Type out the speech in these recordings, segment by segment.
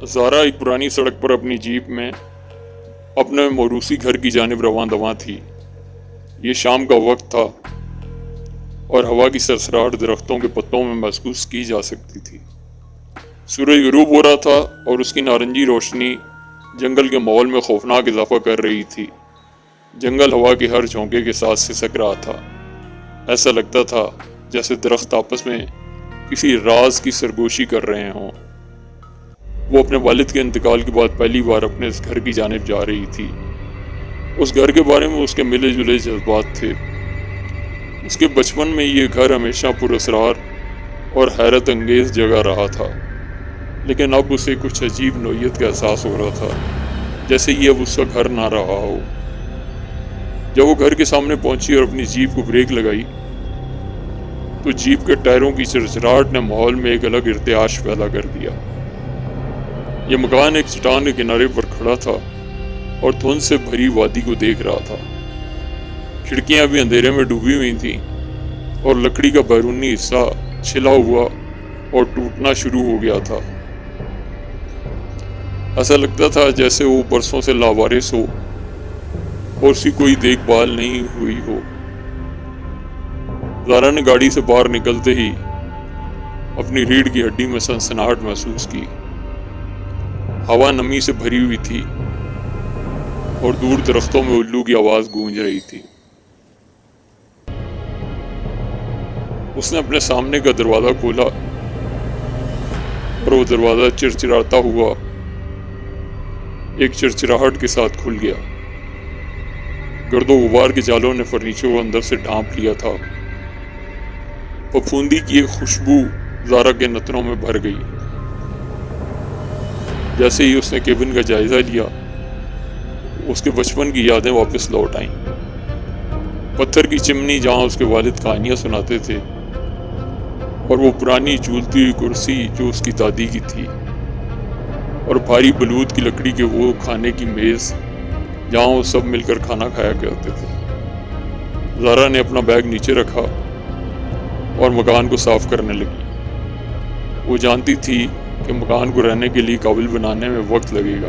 زارا ایک پرانی سڑک پر اپنی جیپ میں اپنے موروثی گھر کی جانب رواں دواں تھی۔ یہ شام کا وقت تھا اور ہوا کی سرسراہٹ درختوں کے پتوں میں محسوس کی جا سکتی تھی۔ سورج غروب ہو رہا تھا اور اس کی نارنجی روشنی جنگل کے ماحول میں خوفناک اضافہ کر رہی تھی۔ جنگل ہوا کے ہر جھونکے کے ساتھ سسک رہا تھا۔ ایسا لگتا تھا جیسے درخت آپس میں کسی راز کی سرگوشی کر رہے ہوں۔ وہ اپنے والد کے انتقال کے بعد پہلی بار اپنے اس گھر کی جانب جا رہی تھی۔ اس گھر کے بارے میں اس کے ملے جلے جذبات تھے۔ اس کے بچپن میں یہ گھر ہمیشہ پراسرار اور حیرت انگیز جگہ رہا تھا، لیکن اب اسے کچھ عجیب نوعیت کا احساس ہو رہا تھا، جیسے یہ اب اس کا گھر نہ رہا ہو۔ جب وہ گھر کے سامنے پہنچی اور اپنی جیپ کو بریک لگائی تو جیپ کے ٹائروں کی چرچراہٹ نے ماحول میں ایک الگ ارتعاش پیدا کر دیا۔ یہ مکان ایک چٹان کے کنارے پر کھڑا تھا اور دھند سے بھری وادی کو دیکھ رہا تھا۔ کھڑکیاں بھی اندھیرے میں ڈوبی ہوئی تھیں اور لکڑی کا بیرونی حصہ چھلا ہوا اور ٹوٹنا شروع ہو گیا تھا۔ ایسا لگتا تھا جیسے وہ برسوں سے لاوارث ہو اور اس کی کوئی دیکھ بھال نہیں ہوئی ہو۔ زارا نے گاڑی سے باہر نکلتے ہی اپنی ریڑھ کی ہڈی میں سنسناہٹ محسوس کی۔ ہوا نمی سے بھری ہوئی تھی اور دور درختوں میں الو کی آواز گونج رہی تھی۔ اس نے اپنے سامنے کا دروازہ کھولا اور وہ دروازہ چرچراتا ہوا ایک چرچراہٹ کے ساتھ کھل گیا۔ گرد و غبار کے جالوں نے فرنیچر کو اندر سے ڈھانپ لیا تھا۔ پھپھوندی کی ایک خوشبو زارا کے نتنوں میں بھر گئی۔ جیسے ہی اس نے کیبن کا جائزہ لیا، اس کے بچپن کی یادیں واپس لوٹ آئیں۔ پتھر کی چمنی جہاں اس کے والد کہانیاں سناتے تھے، اور وہ پرانی جھولتی ہوئی کرسی جو اس کی دادی کی تھی، اور بھاری بلوط کی لکڑی کے وہ کھانے کی میز جہاں وہ سب مل کر کھانا کھایا کرتے تھے۔ زارا نے اپنا بیگ نیچے رکھا اور مکان کو صاف کرنے لگی۔ وہ جانتی تھی کہ مکان کو رہنے کے لیے قابل بنانے میں وقت لگے گا،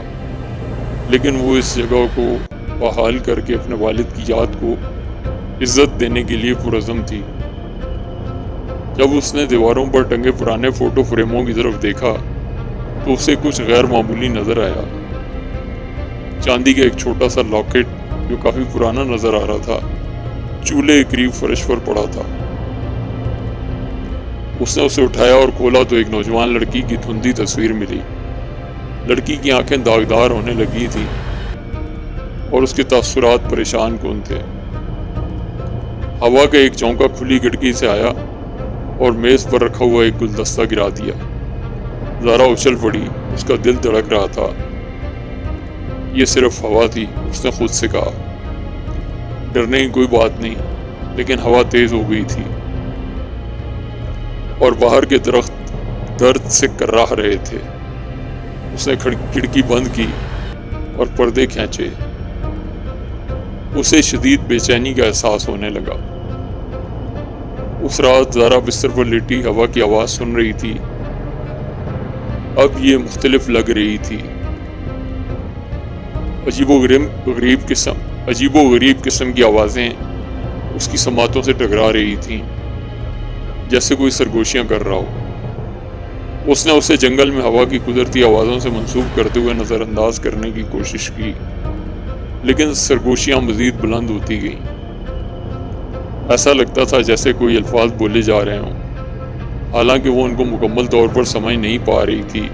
لیکن وہ اس جگہ کو بحال کر کے اپنے والد کی یاد کو عزت دینے کے لیے پرعزم تھی۔ جب اس نے دیواروں پر ٹنگے پرانے فوٹو فریموں کی طرف دیکھا تو اسے کچھ غیر معمولی نظر آیا۔ چاندی کا ایک چھوٹا سا لاکٹ جو کافی پرانا نظر آ رہا تھا، چولہے کے قریب فرش پر پڑا تھا۔ اس نے اسے اٹھایا اور کھولا تو ایک نوجوان لڑکی کی دھندی تصویر ملی۔ لڑکی کی آنکھیں داغدار ہونے لگی تھیں اور اس کے تاثرات پریشان کن تھے۔ ہوا کا ایک جھونکا کھلی کھڑکی سے آیا اور میز پر رکھا ہوا ایک گلدستہ گرا دیا۔ زارا اچھل پڑی، اس کا دل دھڑک رہا تھا۔ یہ صرف ہوا تھی، اس نے خود سے کہا۔ ڈرنے کی کوئی بات نہیں، لیکن ہوا تیز ہو گئی تھی اور باہر کے درخت درد سے کراہ رہے تھے۔ اس نے کھڑکی بند کی اور پردے کھینچے۔ اسے شدید بے چینی کا احساس ہونے لگا۔ اس رات زارا بستر پر لیٹی ہوا کی آواز سن رہی تھی۔ اب یہ مختلف لگ رہی تھی۔ عجیب و غریب قسم کی آوازیں اس کی سماعتوں سے ٹکرا رہی تھیں، جیسے کوئی سرگوشیاں کر رہا ہو۔ اس نے اسے جنگل میں ہوا کی قدرتی آوازوں سے منسوب کرتے ہوئے نظر انداز کرنے کی کوشش کی، لیکن سرگوشیاں مزید بلند ہوتی گئیں۔ ایسا لگتا تھا جیسے کوئی الفاظ بولے جا رہے ہوں، حالانکہ وہ ان کو مکمل طور پر سمجھ نہیں پا رہی تھی۔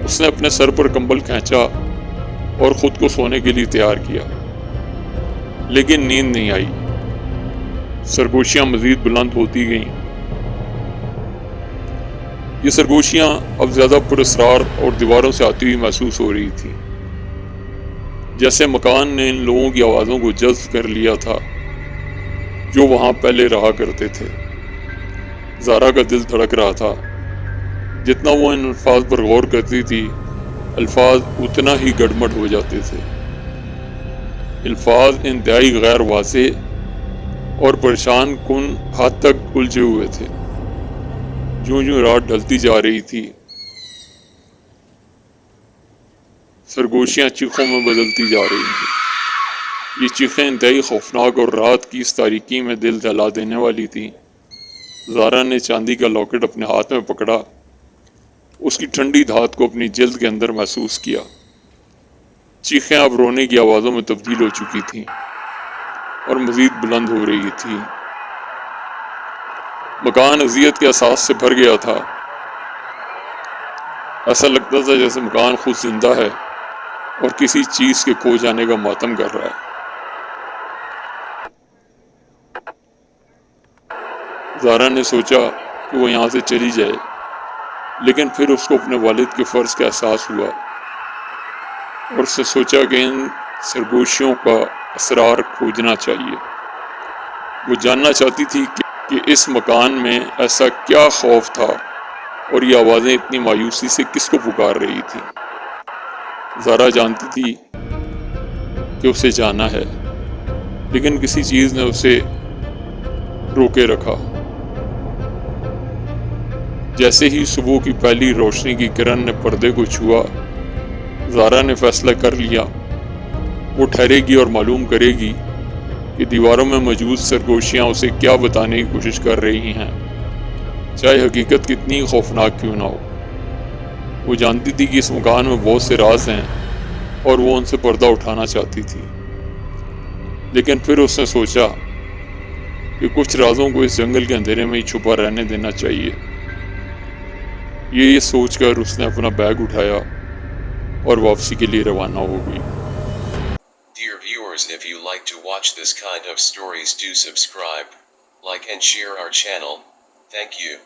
اس نے اپنے سر پر کمبل کھینچا اور خود کو سونے کے لیے تیار کیا، لیکن نیند نہیں آئی۔ سرگوشیاں مزید بلند ہوتی گئیں۔ یہ سرگوشیاں اب زیادہ پراسرار اور دیواروں سے آتی ہوئی محسوس ہو رہی تھی، جیسے مکان نے ان لوگوں کی آوازوں کو جذب کر لیا تھا جو وہاں پہلے رہا کرتے تھے۔ زارا کا دل دھڑک رہا تھا۔ جتنا وہ ان الفاظ پر غور کرتی تھی، الفاظ اتنا ہی گڑبڑ ہو جاتے تھے۔ الفاظ انتہائی غیر واضح اور پریشان کن حد تک الجھے ہوئے تھے۔ جوں رات ڈھلتی جا رہی تھی، سرگوشیاں چیخوں میں بدلتی جا رہی تھیں۔ یہ چیخیں انتہائی خوفناک اور رات کی اس تاریکی میں دل جلا دینے والی تھیں۔ زارا نے چاندی کا لاکٹ اپنے ہاتھ میں پکڑا، اس کی ٹھنڈی دھات کو اپنی جلد کے اندر محسوس کیا۔ چیخیں اب رونے کی آوازوں میں تبدیل ہو چکی تھیں اور مزید بلند ہو رہی تھی۔ مکان اذیت کے احساس سے بھر گیا تھا۔ ایسا لگتا تھا جیسے مکان خود زندہ ہے اور کسی چیز کے کھو جانے کا ماتم کر رہا ہے۔ زارا نے سوچا کہ وہ یہاں سے چلی جائے، لیکن پھر اس کو اپنے والد کے فرض کا احساس ہوا اور اس نے سوچا کہ ان سرگوشیوں کا اسرار کھوجنا چاہیے۔ وہ جاننا چاہتی تھی کہ اس مکان میں ایسا کیا خوف تھا اور یہ آوازیں اتنی مایوسی سے کس کو پکار رہی تھی۔ زارا جانتی تھی کہ اسے جانا ہے، لیکن کسی چیز نے اسے روکے رکھا۔ جیسے ہی صبح کی پہلی روشنی کی کرن نے پردے کو چھوا، زارا نے فیصلہ کر لیا وہ ٹھہرے گی اور معلوم کرے گی کہ دیواروں میں موجود سرگوشیاں اسے کیا بتانے کی کوشش کر رہی ہیں، چاہے حقیقت کتنی خوفناک کیوں نہ ہو۔ وہ جانتی تھی کہ اس مکان میں بہت سے راز ہیں اور وہ ان سے پردہ اٹھانا چاہتی تھی، لیکن پھر اس نے سوچا کہ کچھ رازوں کو اس جنگل کے اندھیرے میں ہی چھپا رہنے دینا چاہیے۔ یہ سوچ کر اس نے اپنا بیگ اٹھایا اور واپسی کے لیے روانہ ہو گئی۔ Dear viewers, if you like to watch this kind of stories, do subscribe, like and share our channel. Thank you.